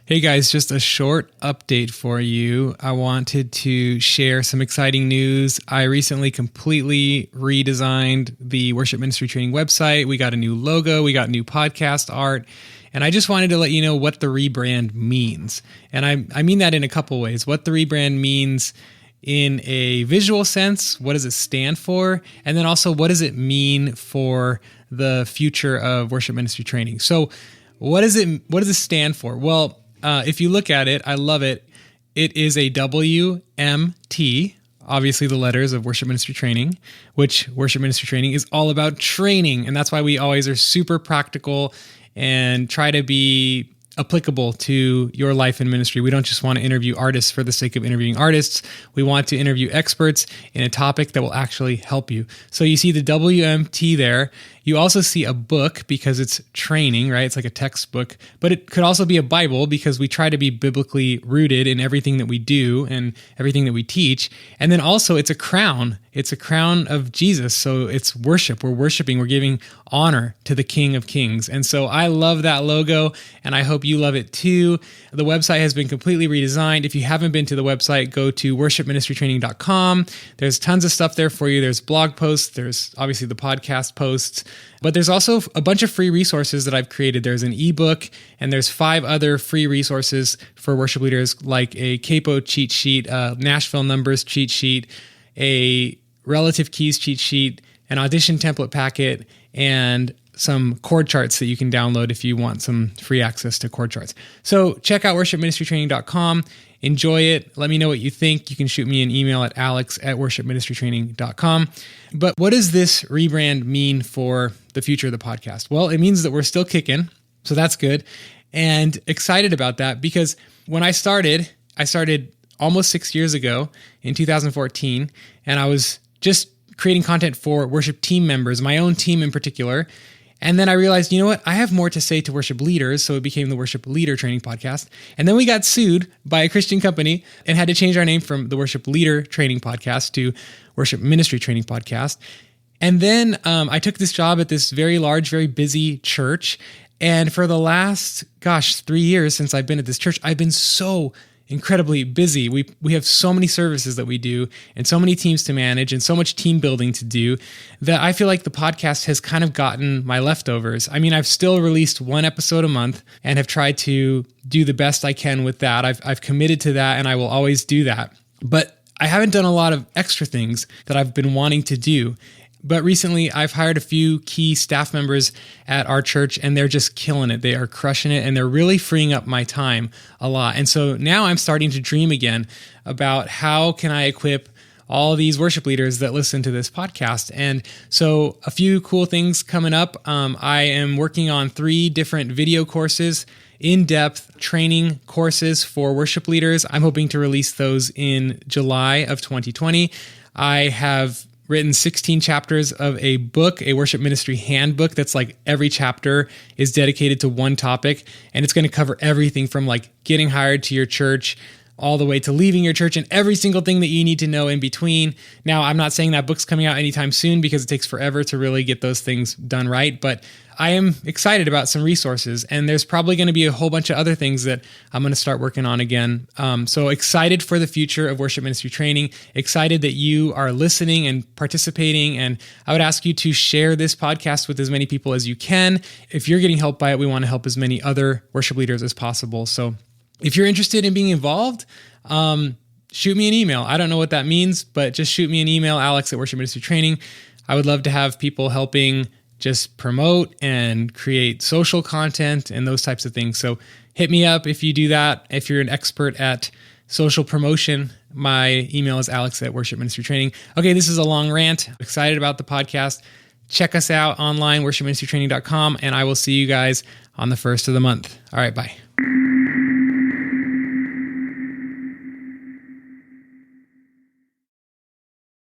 Hey guys, just a short update for you. I wanted to share some exciting news. I recently completely redesigned the Worship Ministry Training website. We got a new logo, we got new podcast art, and I just wanted to let you know what the rebrand means. And I mean that in a couple ways. What the rebrand means in a visual sense, what does it stand for? And then also, what does it mean for the future of worship ministry training? So what does it stand for? Well, if you look at it, I love it. It is a WMT, obviously the letters of worship ministry training, which worship ministry training is all about training. And that's why we always are super practical and try to be applicable to your life and ministry. We don't just want to interview artists for the sake of interviewing artists. We want to interview experts in a topic that will actually help you. So you see the WMT there. You also see a book because it's training, right? It's like a textbook, but it could also be a Bible because we try to be biblically rooted in everything that we do and everything that we teach. And then also it's a crown. It's a crown of Jesus. So it's worship. We're worshiping. We're giving honor to the King of Kings. And so I love that logo, and I hope you love it too. The website has been completely redesigned. If you haven't been to the website, go to worshipministrytraining.com. There's tons of stuff there for you. There's blog posts. There's obviously the podcast posts. But there's also a bunch of free resources that I've created. There's an ebook, and there's 5 other free resources for worship leaders, like a capo cheat sheet, a Nashville numbers cheat sheet, a relative keys cheat sheet, an audition template packet, and some chord charts that you can download if you want some free access to chord charts. So check out worshipministrytraining.com. Enjoy it. Let me know what you think. You can shoot me an email at alex@worshipministrytraining.com. But what does this rebrand mean for the future of the podcast? Well, it means that we're still kicking, so that's good. And excited about that because when I started almost 6 years ago in 2014, and I was just creating content for worship team members, my own team in particular. And then I realized, you know what? I have more to say to worship leaders, so it became the Worship Leader Training Podcast. And then we got sued by a Christian company and had to change our name from the Worship Leader Training Podcast to Worship Ministry Training Podcast. And then I took this job at this very large, very busy church. And for the last, 3 years since I've been at this church, I've been so incredibly busy. We have so many services that we do and so many teams to manage and so much team building to do that I feel like the podcast has kind of gotten my leftovers. I mean, I've still released 1 episode a month and have tried to do the best I can with that. I've committed to that, and I will always do that. But I haven't done a lot of extra things that I've been wanting to do. But recently, I've hired a few key staff members at our church, and they're just killing it. They are crushing it, and they're really freeing up my time a lot. And so now I'm starting to dream again about how can I equip all these worship leaders that listen to this podcast. And so a few cool things coming up. I am working on 3 different video courses, in-depth training courses for worship leaders. I'm hoping to release those in July of 2020. I have written 16 chapters of a book, a worship ministry handbook that's like every chapter is dedicated to one topic, and it's going to cover everything from like getting hired to your church all the way to leaving your church and every single thing that you need to know in between. Now, I'm not saying that book's coming out anytime soon because it takes forever to really get those things done right, but I am excited about some resources, and there's probably going to be a whole bunch of other things that I'm going to start working on again. So excited for the future of worship ministry training, excited that you are listening and participating, and I would ask you to share this podcast with as many people as you can. If you're getting helped by it, we want to help as many other worship leaders as possible. So if you're interested in being involved, shoot me an email. I don't know what that means, but just shoot me an email, alex@worshipministrytraining. I would love to have people helping just promote and create social content and those types of things. So hit me up if you do that. If you're an expert at social promotion, my email is alex@worshipministrytraining. Okay, this is a long rant. Excited about the podcast. Check us out online, worshipministrytraining.com, and I will see you guys on the 1st of the month. All right, bye.